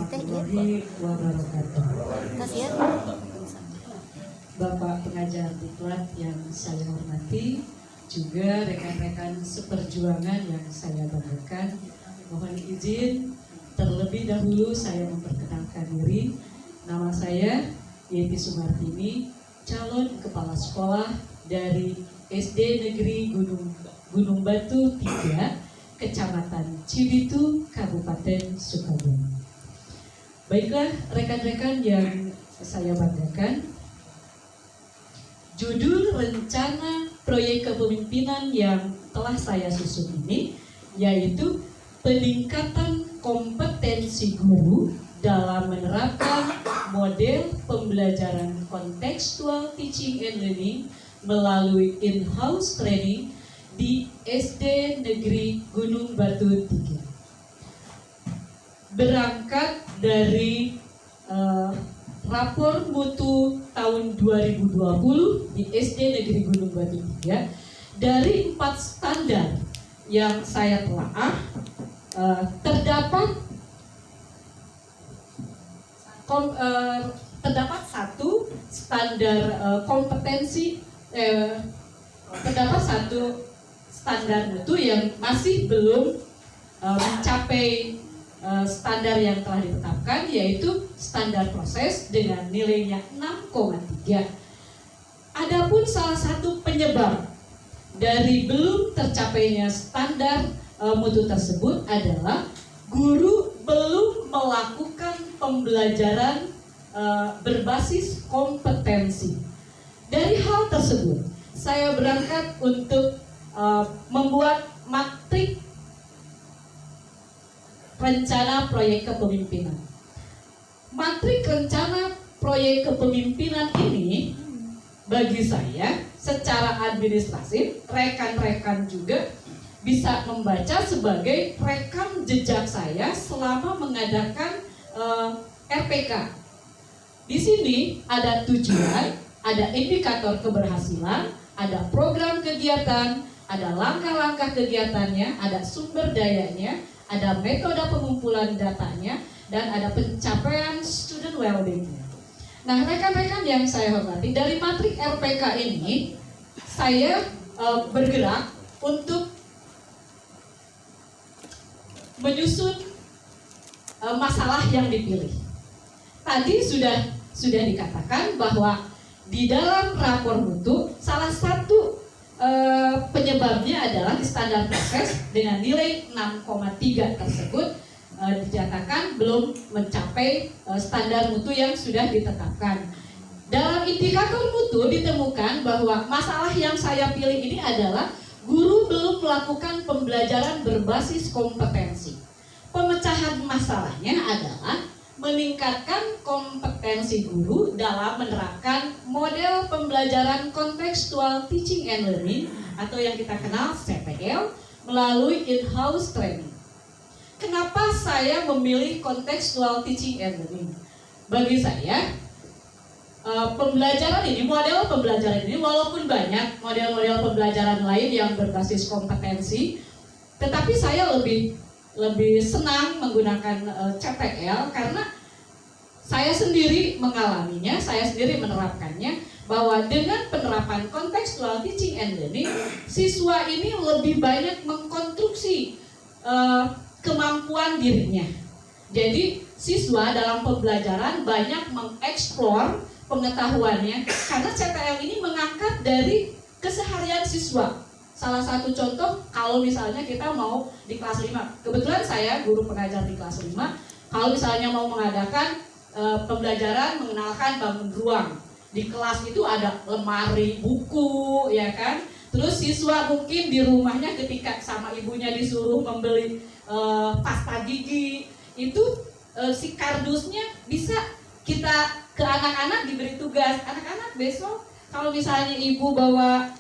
warahmatullahi wabarakatuh. Kasih ya. Bapak pengajar diklat yang saya hormati, juga rekan-rekan seperjuangan yang saya banggakan, mohon izin terlebih dahulu saya memperkenalkan diri. Nama saya Yeti Sumartini, calon kepala sekolah dari SD Negeri Gunung Batu 3, Kecamatan Cibitu, Kabupaten Sukabumi. Baiklah rekan-rekan yang saya banggakan, judul rencana proyek kepemimpinan yang telah saya susun ini yaitu peningkatan kompetensi guru dalam menerapkan model pembelajaran kontekstual teaching and learning melalui in-house training di SD Negeri Gunung Batu 3. Berangkat dari rapor mutu tahun 2020 di SD Negeri Gunung Batu 3, dari 4 standar yang saya telaah, terdapat satu standar kompetensi, terdapat satu standar mutu yang masih belum mencapai standar yang telah ditetapkan, yaitu standar proses dengan nilainya 6,3. Adapun salah satu penyebab dari belum tercapainya standar mutu tersebut adalah guru belum melakukan pembelajaran berbasis kompetensi. Dari hal tersebut, saya berangkat untuk membuat matrik rencana proyek kepemimpinan. Matrik rencana proyek kepemimpinan ini bagi saya secara administratif, rekan-rekan juga bisa membaca sebagai rekam jejak saya selama mengadakan RPK. Di sini ada tujuan, ada indikator keberhasilan, ada program kegiatan, ada langkah-langkah kegiatannya, ada sumber dayanya, ada metode pengumpulan datanya, dan ada pencapaian student well-being-nya. Nah, rekan-rekan yang saya hormati, dari matrik RPK ini saya bergerak untuk menyusun masalah yang dipilih. Tadi sudah dikatakan bahwa di dalam rapor mutu salah satu penyebabnya adalah di standar proses dengan nilai 6,3 tersebut dinyatakan belum mencapai standar mutu yang sudah ditetapkan. Dalam indikator mutu ditemukan bahwa masalah yang saya pilih ini adalah guru belum melakukan pembelajaran berbasis kompetensi. Pemecahan masalahnya adalah meningkatkan kompetensi guru dalam menerapkan model pembelajaran kontekstual teaching and learning atau yang kita kenal CTL melalui in-house training. Kenapa saya memilih kontekstual teaching and learning? Bagi saya, pembelajaran ini, model pembelajaran ini walaupun banyak model-model pembelajaran lain yang berbasis kompetensi, tetapi saya lebih senang menggunakan CTL karena saya sendiri mengalaminya, saya sendiri menerapkannya, bahwa dengan penerapan kontekstual teaching and learning, siswa ini lebih banyak mengkonstruksi kemampuan dirinya. Jadi siswa dalam pembelajaran banyak mengeksplor pengetahuannya karena CTL ini mengangkat dari keseharian siswa. Salah satu contoh, kalau misalnya kita mau di kelas 5, kebetulan saya guru pengajar di kelas 5, kalau misalnya mau mengadakan pembelajaran mengenalkan bangun ruang, di kelas itu ada lemari buku, ya kan? Terus siswa mungkin di rumahnya ketika sama ibunya disuruh membeli pasta gigi, itu si kardusnya bisa kita ke anak-anak diberi tugas, anak-anak besok kalau misalnya ibu bawa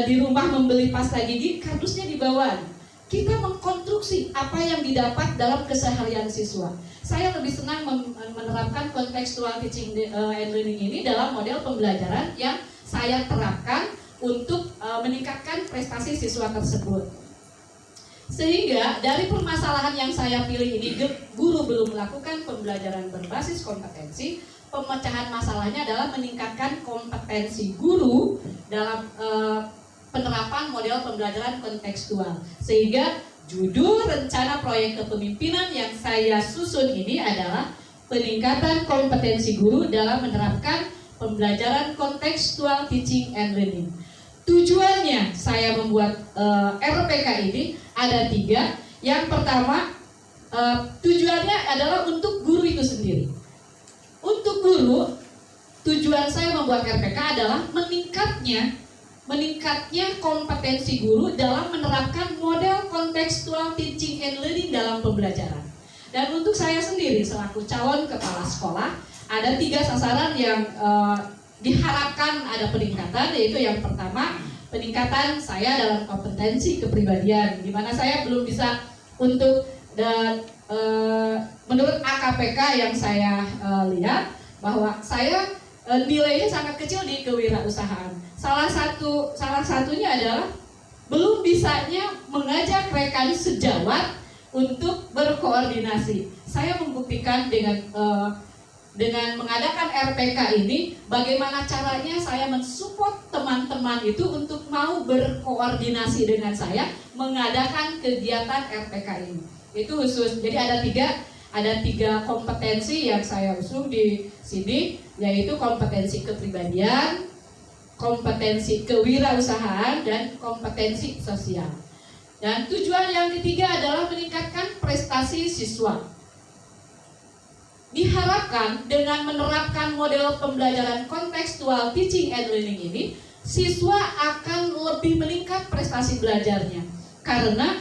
di rumah membeli pasta gigi, kardusnya dibawa. Kita mengkonstruksi apa yang didapat dalam keseharian siswa. Saya lebih senang menerapkan kontekstual teaching and learning ini dalam model pembelajaran yang saya terapkan untuk meningkatkan prestasi siswa tersebut. Sehingga dari permasalahan yang saya pilih ini, guru belum melakukan pembelajaran berbasis kompetensi. Pemecahan masalahnya adalah meningkatkan kompetensi guru dalam penerapan model pembelajaran kontekstual. Sehingga judul rencana proyek kepemimpinan yang saya susun ini adalah peningkatan kompetensi guru dalam menerapkan pembelajaran kontekstual teaching and learning. Tujuannya saya membuat RPK ini ada 3. Yang pertama, tujuannya adalah untuk guru itu sendiri. Untuk guru, tujuan saya membuat RPK adalah meningkatnya kompetensi guru dalam menerapkan model kontekstual teaching and learning dalam pembelajaran. Dan untuk saya sendiri selaku calon kepala sekolah, ada 3 sasaran yang diharapkan ada peningkatan, yaitu yang pertama, peningkatan saya dalam kompetensi kepribadian, di mana saya belum bisa untuk menurut AKPK yang saya lihat bahwa saya nilainya sangat kecil di kewirausahaan. Salah satunya adalah belum bisanya mengajak rekan sejawat untuk berkoordinasi. Saya membuktikan dengan mengadakan RPK ini, bagaimana caranya saya mensupport teman-teman itu untuk mau berkoordinasi dengan saya mengadakan kegiatan RPK ini. Itu khusus. Jadi ada tiga kompetensi yang saya usung di sini, yaitu kompetensi kepribadian, kompetensi kewirausahaan, dan kompetensi sosial. Dan tujuan yang ketiga adalah meningkatkan prestasi siswa. Diharapkan dengan menerapkan model pembelajaran kontekstual teaching and learning ini, siswa akan lebih meningkat prestasi belajarnya. Karena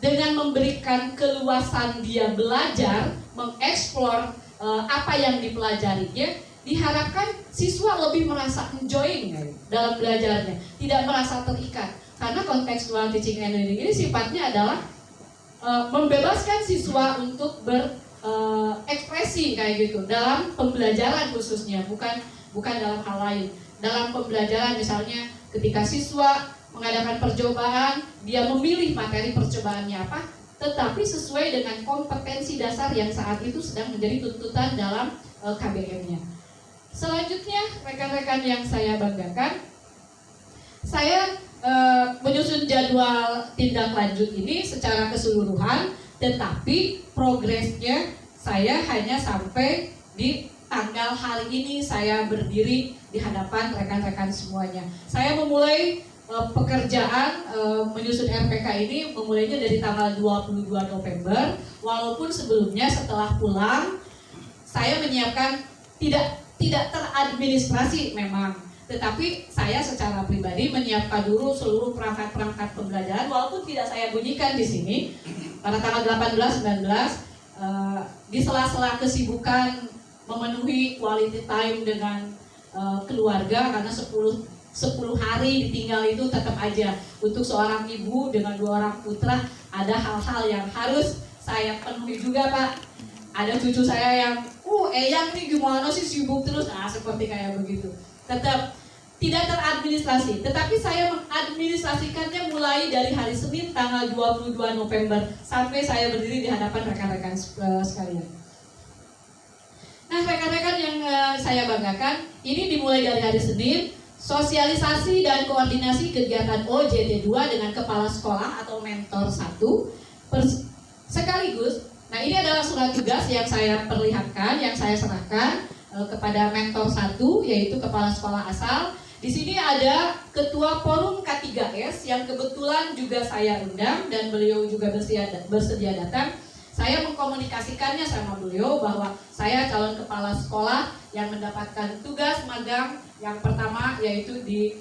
dengan memberikan keluasan dia belajar, mengeksplor apa yang dipelajarinya, diharapkan siswa lebih merasa enjoying dalam belajarnya, tidak merasa terikat. Karena kontekstual teaching and learning ini sifatnya adalah membebaskan siswa untuk berekspresi kayak gitu dalam pembelajaran khususnya, bukan dalam hal lain. Dalam pembelajaran misalnya ketika siswa mengadakan percobaan, dia memilih materi percobaannya apa, tetapi sesuai dengan kompetensi dasar yang saat itu sedang menjadi tuntutan dalam KBM-nya. Selanjutnya, rekan-rekan yang saya banggakan, saya menyusun jadwal tindak lanjut ini secara keseluruhan, tetapi progresnya saya hanya sampai di tanggal hari ini saya berdiri di hadapan rekan-rekan semuanya. Saya memulai pekerjaan menyusun RPK ini memulainya dari tanggal 22 November, walaupun sebelumnya setelah pulang saya menyiapkan tidak teradministrasi memang, tetapi saya secara pribadi menyiapkan dulu seluruh perangkat-perangkat pembelajaran, walaupun tidak saya bunyikan di sini. Pada tanggal 18-19 di sela-sela kesibukan memenuhi quality time dengan keluarga, karena 10 hari ditinggal itu tetap aja untuk seorang ibu dengan 2 orang putra ada hal-hal yang harus saya penuhi juga, Pak. Ada cucu saya yang Eyang nih gimana sih sibuk terus, seperti kayak begitu. Tetap tidak teradministrasi, tetapi saya mengadministrasikannya mulai dari hari Senin tanggal 22 November sampai saya berdiri di hadapan rekan-rekan sekalian. Nah, rekan-rekan yang saya banggakan, ini dimulai dari hari Senin. Sosialisasi dan koordinasi kegiatan OJT 2 dengan kepala sekolah atau mentor 1 sekaligus. Nah, ini adalah surat tugas yang saya perlihatkan, yang saya serahkan kepada mentor 1, yaitu kepala sekolah asal. Di sini ada ketua forum K3S yang kebetulan juga saya undang dan beliau juga bersedia datang. Saya mengkomunikasikannya sama beliau bahwa saya calon kepala sekolah yang mendapatkan tugas magang yang pertama yaitu di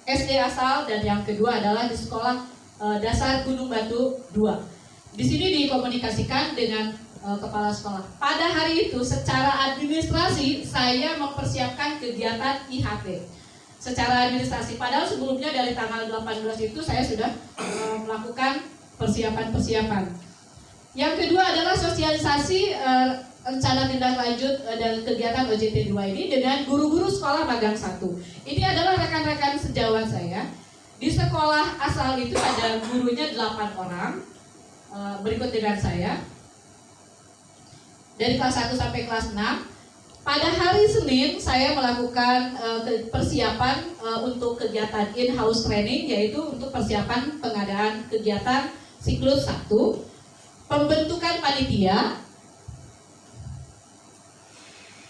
SD asal, dan yang kedua adalah di sekolah dasar Gunung Batu 2. Di sini dikomunikasikan dengan kepala sekolah. Pada hari itu secara administrasi saya mempersiapkan kegiatan IHP. Secara administrasi, padahal sebelumnya dari tanggal 18 itu saya sudah melakukan persiapan-persiapan. Yang kedua adalah sosialisasi rencana tindak lanjut dan kegiatan OJT 2 ini dengan guru-guru sekolah magang 1. Ini adalah rekan-rekan sejawat saya Di sekolah asal itu ada gurunya 8 orang, berikut dengan saya. Dari kelas 1 sampai kelas 6. Pada hari Senin saya melakukan persiapan untuk kegiatan in-house training, yaitu untuk persiapan pengadaan kegiatan siklus 1, pembentukan panitia,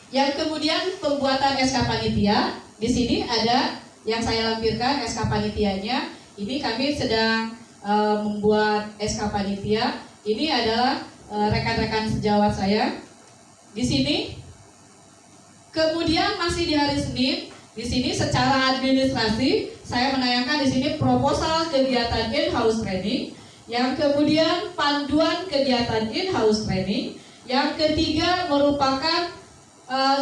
yang kemudian pembuatan SK panitia. Di sini ada yang saya lampirkan SK panitianya. Ini kami sedang membuat SK panitia. Ini adalah rekan-rekan sejawat saya di sini. Kemudian masih di hari Senin, di sini secara administrasi saya menayangkan di sini proposal kegiatan in-house training, yang kemudian panduan kegiatan in-house training, yang ketiga merupakan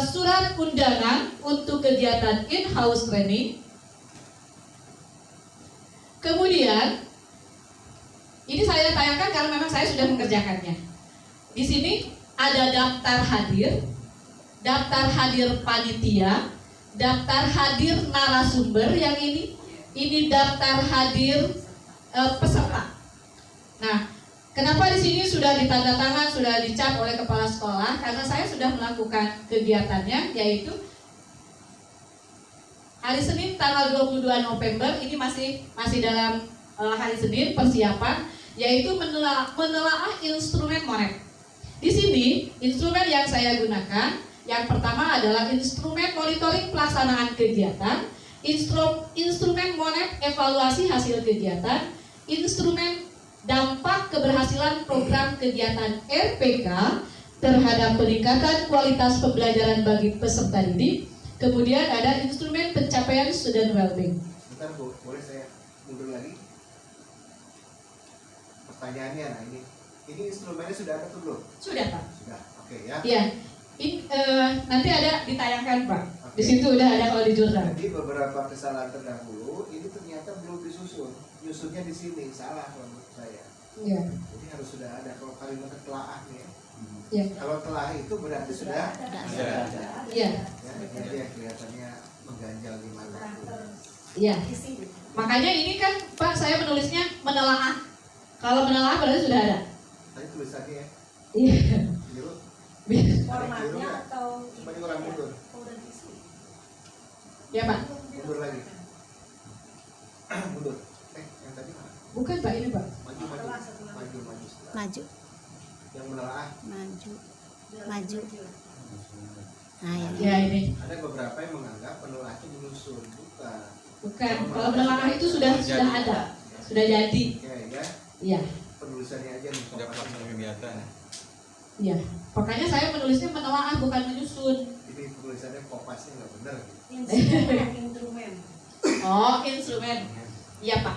surat undangan untuk kegiatan in-house training. Kemudian ini saya tayangkan karena memang saya sudah mengerjakannya. Di sini ada daftar hadir, daftar hadir panitia, daftar hadir narasumber, yang ini daftar hadir peserta. Nah, kenapa di sini sudah ditandatangan, sudah dicap oleh kepala sekolah? Karena saya sudah melakukan kegiatannya, yaitu hari Senin tanggal 22 November, ini masih dalam hari Senin persiapan, yaitu menelaah instrumen MONEP. Di sini instrumen yang saya gunakan yang pertama adalah instrumen monitoring pelaksanaan kegiatan, instrumen MONEP evaluasi hasil kegiatan, instrumen dampak keberhasilan program kegiatan RPK terhadap peningkatan kualitas pembelajaran bagi peserta didik, kemudian ada instrumen pencapaian student well-being. Bentar Bu, boleh saya mundur lagi? Pertanyaannya, nah ini instrumennya sudah ada tuh belum? Sudah Pak. Sudah, oke ya. Iya. Nanti ada ditayangkan Pak. Okay. Di situ udah ada kalau di jurnal. Jadi beberapa kesalahan terdahulu ini ternyata belum disusun. Nyusunnya di sini salah menurut saya. Iya. Jadi harus sudah ada. Kalau kalimat telaah nih ya. Iya. Kalau telah itu berarti sudah ada. Iya. Ya, jadi yang kelihatannya mengganjal di mana. Iya. Makanya ini kan Pak, saya menulisnya menelaah. Kalau menelaah berarti sudah ada. Tadi tulisannya ya. Iya. Biru. Formatnya atau Coba orang mundur. Ya Pak. Mundur lagi. Mundur. Yang tadi mana? Bukan Pak, ini Pak. Maju. maju, Yang menelaah. maju. Nah, Ya ini. Ada beberapa yang menganggap penelaah itu menyusun, Bukan. Kalau menelaah itu sudah ada. Sudah jadi. Oke ya. Iya. Penulisannya aja nih. Sudah pelaksanaan kegiatan. Iya. Makanya saya menulisnya menelaah bukan menyusun. Ini penulisannya kopasnya nggak benar. Instrumen. Oh, instrumen. Iya Pak.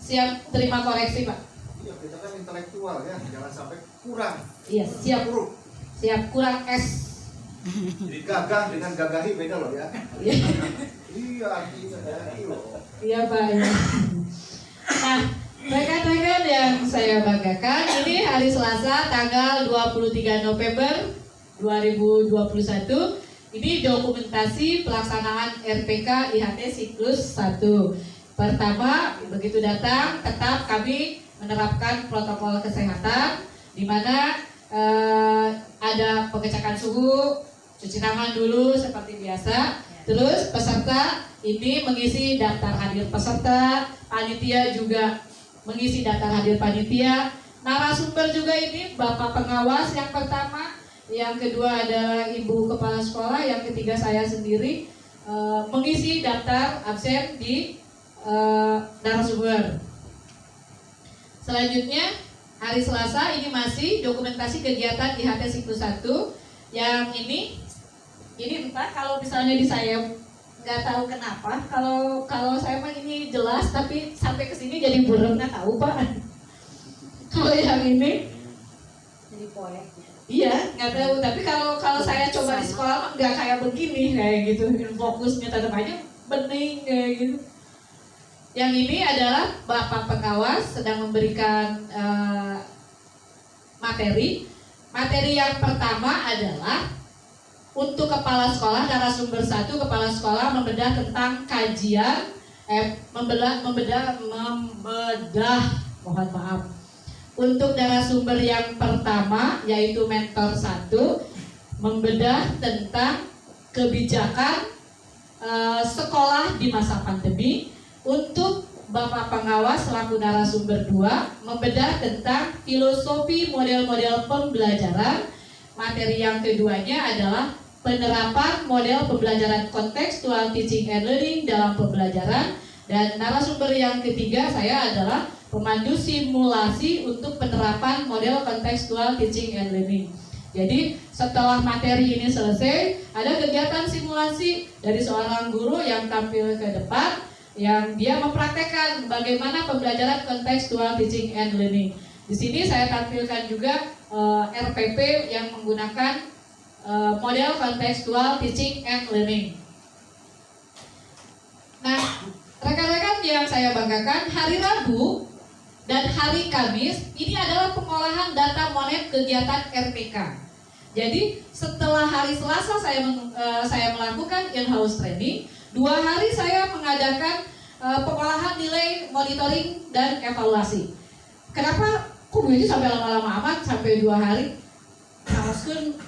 Siap terima koreksi Pak. Iya, kita kan intelektual ya, jangan sampai kurang. Iya, siap. Buruk. Siap kurang S. Jadi gagah dengan gagahi beda loh ya. Iya. Iya, artinya dari loh. Iya Pak. Ya. Nah, rekan-rekan yang saya banggakan, ini hari Selasa tanggal 23 November 2021. Ini dokumentasi pelaksanaan RPK IHT siklus 1. Pertama, begitu datang tetap kami menerapkan protokol kesehatan, di mana ada pengecekan suhu, cuci tangan dulu seperti biasa. Terus peserta ini mengisi daftar hadir peserta, panitia juga mengisi daftar hadir panitia, narasumber juga ini Bapak pengawas yang pertama, yang kedua adalah Ibu Kepala Sekolah, yang ketiga saya sendiri mengisi daftar absen di narasumber. Selanjutnya hari Selasa ini masih dokumentasi kegiatan IHT siklus 1. Yang ini entah kalau misalnya di saya nggak tahu kenapa, kalau saya mah ini jelas tapi sampai ke sini jadi burem, nggak tahu Pak. Kalau yang ini Jadi poek. iya nggak tahu, tapi kalau saya coba di sekolah mah nggak kayak begini, kayak gitu, fokusnya tetap aja bening kayak gitu. Yang ini adalah Bapak pengawas sedang memberikan materi. Materi yang pertama adalah untuk kepala sekolah, narasumber 1, kepala sekolah membedah tentang kajian membedah, mohon maaf. Untuk narasumber yang pertama yaitu mentor 1 membedah tentang kebijakan sekolah di masa pandemi. Untuk Bapak Pengawas selaku narasumber 2 membedah tentang filosofi model-model pembelajaran. Materi yang keduanya adalah penerapan model pembelajaran kontekstual teaching and learning dalam pembelajaran. Dan narasumber yang ketiga saya adalah pemandu simulasi untuk penerapan model kontekstual teaching and learning. Jadi setelah materi ini selesai, ada kegiatan simulasi dari seorang guru yang tampil ke depan, yang dia mempraktekkan bagaimana pembelajaran kontekstual teaching and learning. Di sini saya tampilkan juga RPP yang menggunakan model kontekstual teaching and learning. Nah, rekan-rekan yang saya banggakan, hari Rabu dan hari Kamis ini adalah pengolahan data monet kegiatan RPK. Jadi setelah hari Selasa saya melakukan in-house training, 2 hari saya mengadakan pengolahan nilai, monitoring dan evaluasi. Kenapa kok begitu sampai lama-lama amat sampai 2 hari? Kaoskeun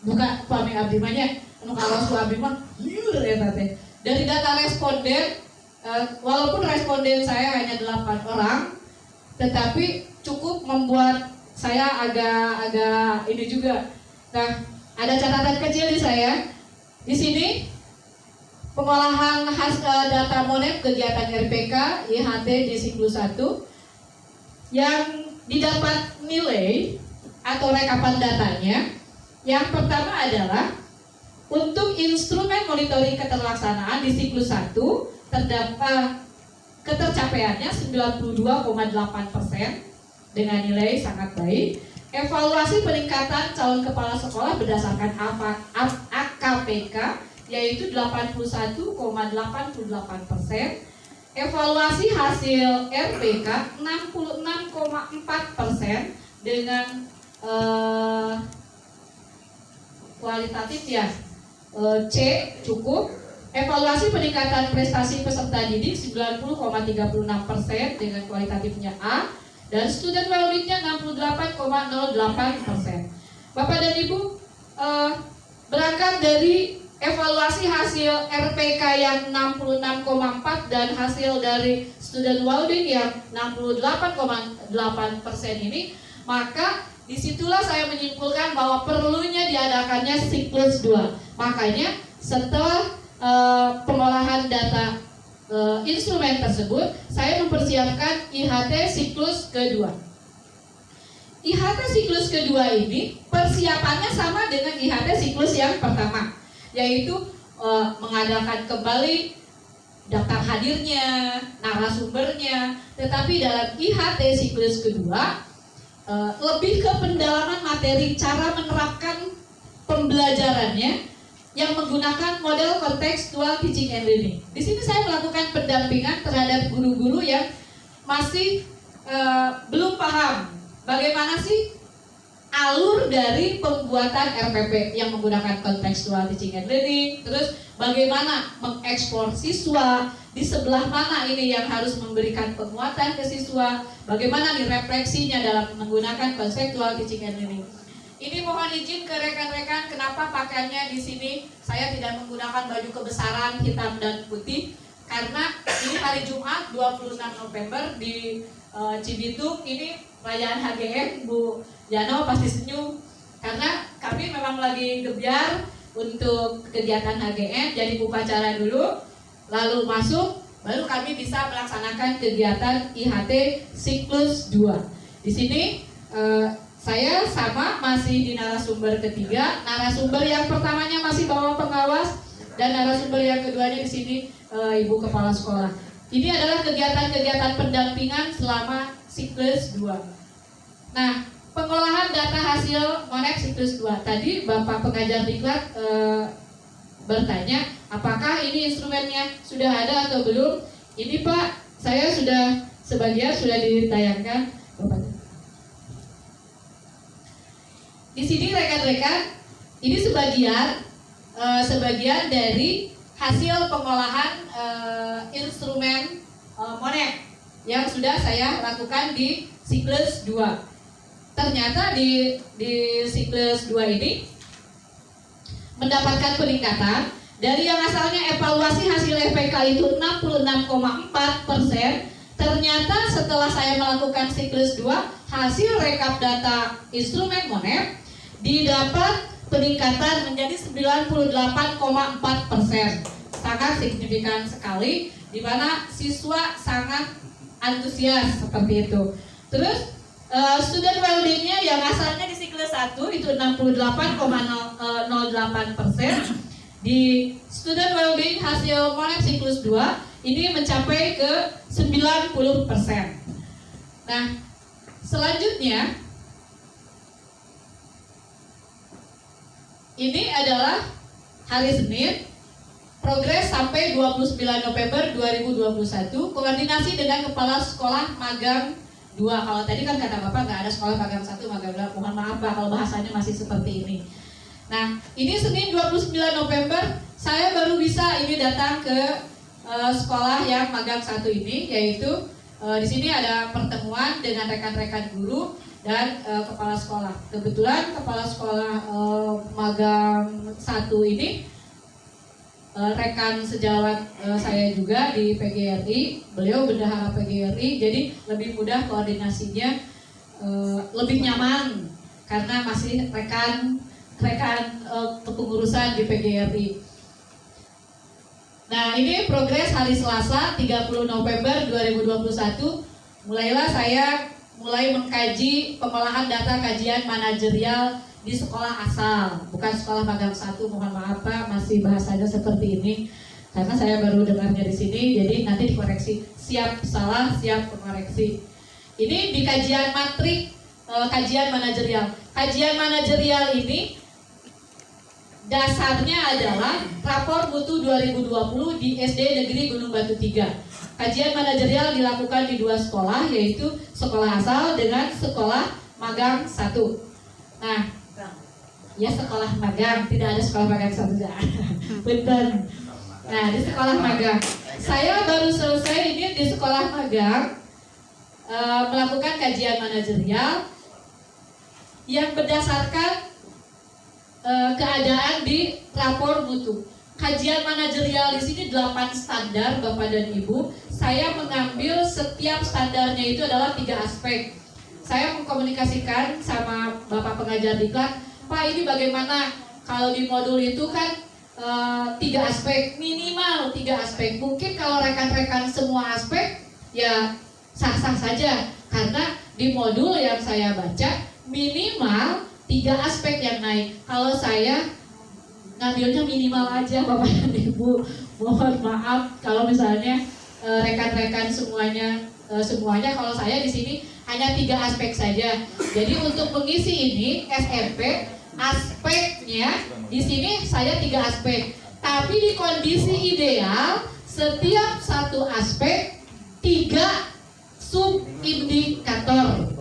buka pami abdi mah nya, anu kaos ku abdi mah lieur eta teh. Dari data responden, walaupun responden saya hanya 8 orang, tetapi cukup membuat saya agak ini juga. Nah, ada catatan kecil di saya. Di sini pengolahan data monet kegiatan RPK IHT di siklus 1 yang didapat nilai atau rekapan datanya. Yang pertama adalah untuk instrumen monitoring keterlaksanaan di siklus 1 terdapat ketercapaiannya 92,8% dengan nilai sangat baik. Evaluasi peningkatan calon kepala sekolah berdasarkan AKPK yaitu 81,88%. Evaluasi hasil RPK 66,4% dengan kualitatif ya C cukup. Evaluasi peningkatan prestasi peserta didik 90,36% dengan kualitatifnya A, dan student well-being-nya 68,08%. Bapak dan Ibu, berangkat dari evaluasi hasil RPK yang 66,4 dan hasil dari student well-being yang 68,8% ini, maka disitulah saya menyimpulkan bahwa perlunya diadakannya siklus 2. Makanya setelah pengolahan data instrumen tersebut, saya mempersiapkan IHT siklus kedua. IHT siklus kedua ini persiapannya sama dengan IHT siklus yang pertama, yaitu mengadakan kembali daftar hadirnya, narasumbernya. Tetapi dalam IHT siklus kedua lebih ke pendalaman materi, cara menerapkan pembelajarannya yang menggunakan model kontekstual teaching and learning. Di sini saya melakukan pendampingan terhadap guru-guru yang masih belum paham bagaimana sih alur dari pembuatan RPP yang menggunakan kontekstual teaching and learning, terus bagaimana mengeksplor siswa, di sebelah mana ini yang harus memberikan penguatan ke siswa, bagaimana nih refleksinya dalam menggunakan kontekstual teaching and learning. Ini mohon izin ke rekan-rekan, kenapa pakaiannya di sini saya tidak menggunakan baju kebesaran hitam dan putih, karena ini hari Jumat 26 November di Cibitung. Ini perayaan HGN. Bu Jano pasti senyum karena kami memang lagi gebyar untuk kegiatan HGN. Jadi upacara dulu, lalu masuk, baru kami bisa melaksanakan kegiatan IHT siklus 2. Di sini saya sama masih di narasumber ketiga. Narasumber yang pertamanya masih Bapak Pengawas, dan narasumber yang keduanya di sini Ibu Kepala Sekolah. Ini adalah kegiatan-kegiatan pendampingan selama siklus 2. Nah, pengolahan data hasil monet siklus 2. Tadi Bapak pengajar diklat bertanya, apakah ini instrumennya sudah ada atau belum? Ini Pak, saya sudah sebagian sudah ditayangkan. Bapak. Di sini rekan-rekan, ini sebagian dari hasil pengolahan instrumen Monet yang sudah saya lakukan di siklus 2. Ternyata di siklus 2 ini mendapatkan peningkatan dari yang asalnya evaluasi hasil FPK itu 66,4%. Ternyata setelah saya melakukan siklus 2, hasil rekap data instrumen Monet didapat peningkatan menjadi 98,4%. Sangat signifikan sekali, di mana siswa sangat antusias seperti itu. Terus student well-being-nya yang asalnya di siklus 1 itu 68,08%. Di student well-being hasil Monet siklus 2 ini mencapai ke 90%. Nah, selanjutnya ini adalah hari Senin, progres sampai 29 November 2021, koordinasi dengan Kepala Sekolah Magang 2. Kalau tadi kan kata Bapak nggak ada sekolah magang 1, magang 2, mohon maaf Pak kalau bahasanya masih seperti ini. Nah, ini Senin 29 November, saya baru bisa ini datang ke sekolah yang magang 1 ini, yaitu di sini ada pertemuan dengan rekan-rekan guru dan kepala sekolah. Kebetulan kepala sekolah magang 1 ini rekan sejawat saya juga di PGRI, beliau bendahara PGRI, jadi lebih mudah koordinasinya, lebih nyaman karena masih rekan kepengurusan di PGRI. Nah, ini progres hari Selasa 30 November 2021. Mulailah saya mengkaji pengolahan data kajian manajerial di sekolah asal, bukan sekolah magang 1. Mohon maaf Pak, masih bahasanya seperti ini karena saya baru dengarnya di sini, jadi nanti dikoreksi. Siap salah, siap mengoreksi. Ini di kajian matrik kajian manajerial. Kajian manajerial ini dasarnya adalah rapor mutu 2020 di SD Negeri Gunung Batu 3. Kajian manajerial dilakukan di 2 sekolah, yaitu sekolah asal dengan sekolah magang 1. Nah, ya sekolah magang, tidak ada sekolah magang 1. Betul. Nah, di sekolah magang. Saya baru selesai ini di sekolah magang melakukan kajian manajerial yang berdasarkan keadaan di rapor mutu. Kajian manajerial di sini 8 standar Bapak dan Ibu. Saya mengambil setiap standarnya itu adalah 3 aspek. Saya mengkomunikasikan sama Bapak pengajar diklat, Pak ini bagaimana kalau di modul itu kan 3 aspek, minimal 3 aspek. Mungkin kalau rekan-rekan semua aspek ya sah-sah saja, karena di modul yang saya baca minimal 3 aspek yang naik. Kalau saya ngambilnya minimal aja Bapak dan Ibu. Mohon maaf kalau misalnya rekan-rekan semuanya kalau saya di sini hanya 3 aspek saja. Jadi untuk mengisi ini SMP aspeknya di sini saya 3 aspek. Tapi di kondisi ideal setiap satu aspek 3 subindikator.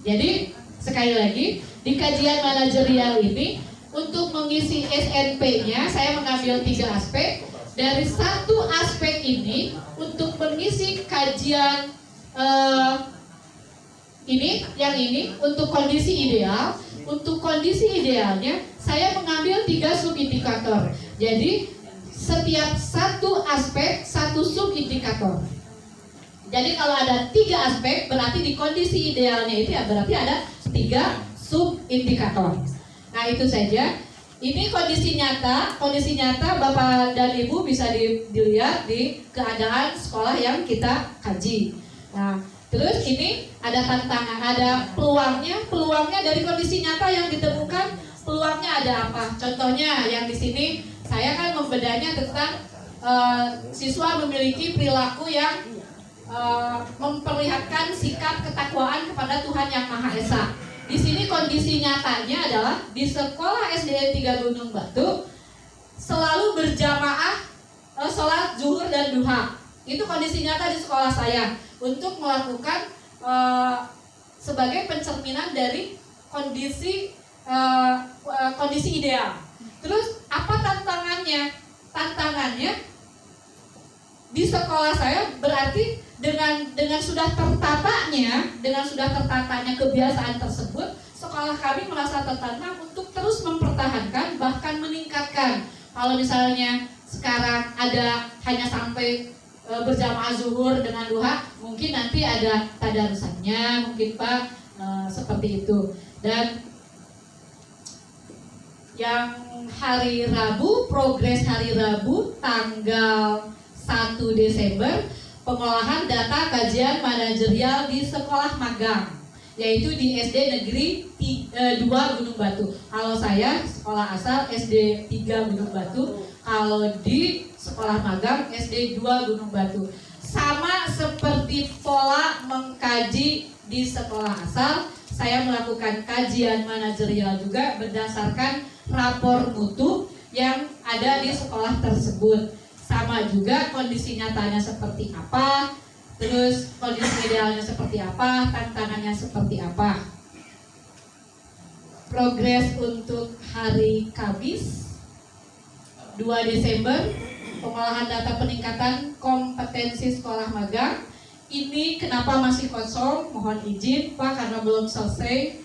Jadi sekali lagi di kajian manajerial ini untuk mengisi SNP-nya saya mengambil 3 aspek. Dari 1 aspek ini untuk mengisi kajian ini untuk kondisi ideal. Untuk kondisi idealnya saya mengambil 3 subindikator. Jadi setiap 1 aspek 1 subindikator. Jadi kalau ada 3 aspek berarti di kondisi idealnya itu ya berarti ada 3 subindikator. Nah itu saja. Ini kondisi nyata Bapak dan Ibu bisa dilihat di keadaan sekolah yang kita kaji. Nah terus ini ada tantangan, ada peluangnya dari kondisi nyata yang ditemukan, peluangnya ada apa? Contohnya yang di sini saya kan membedanya tentang siswa memiliki perilaku yang memperlihatkan sikap ketakwaan kepada Tuhan Yang Maha Esa. Di sini kondisi nyatanya adalah di sekolah SDN 3 Gunung Batu selalu berjamaah sholat zuhur dan duha. Itu kondisi nyata di sekolah saya untuk melakukan sebagai pencerminan dari kondisi ideal. Terus apa tantangannya? tantangannya di sekolah saya berarti dengan sudah tertatanya kebiasaan tersebut, sekolah kami merasa tertantang untuk terus mempertahankan bahkan meningkatkan. Kalau misalnya sekarang ada hanya sampai berjamaah zuhur dengan duha, mungkin nanti ada tadarusannya, mungkin Pak seperti itu. Dan yang hari Rabu, progres hari Rabu tanggal 1 Desember, pengolahan data kajian manajerial di sekolah magang, yaitu di SD Negeri 2 Gunung Batu. Kalau saya sekolah asal SD 3 Gunung Batu, kalau di sekolah magang SD 2 Gunung Batu. Sama seperti pola mengkaji di sekolah asal, saya melakukan kajian manajerial juga berdasarkan rapor mutu yang ada di sekolah tersebut. Sama juga kondisi nyatanya seperti apa, terus kondisi idealnya seperti apa, tantangannya seperti apa. Progres untuk hari Kamis 2 Desember, pengolahan data peningkatan kompetensi sekolah magang. Ini kenapa masih kosong? Mohon izin Pak, karena belum selesai.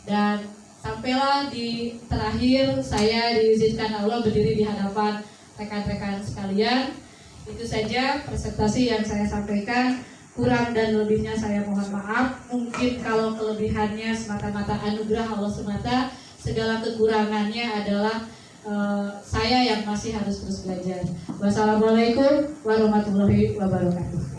Dan sampailah di terakhir, saya diizinkan Allah berdiri di hadapan rekan-rekan sekalian. Itu saja presentasi yang saya sampaikan. Kurang dan lebihnya saya mohon maaf. Mungkin kalau kelebihannya semata-mata anugerah Allah semata, segala kekurangannya adalah saya yang masih harus terus belajar. Wassalamualaikum warahmatullahi wabarakatuh.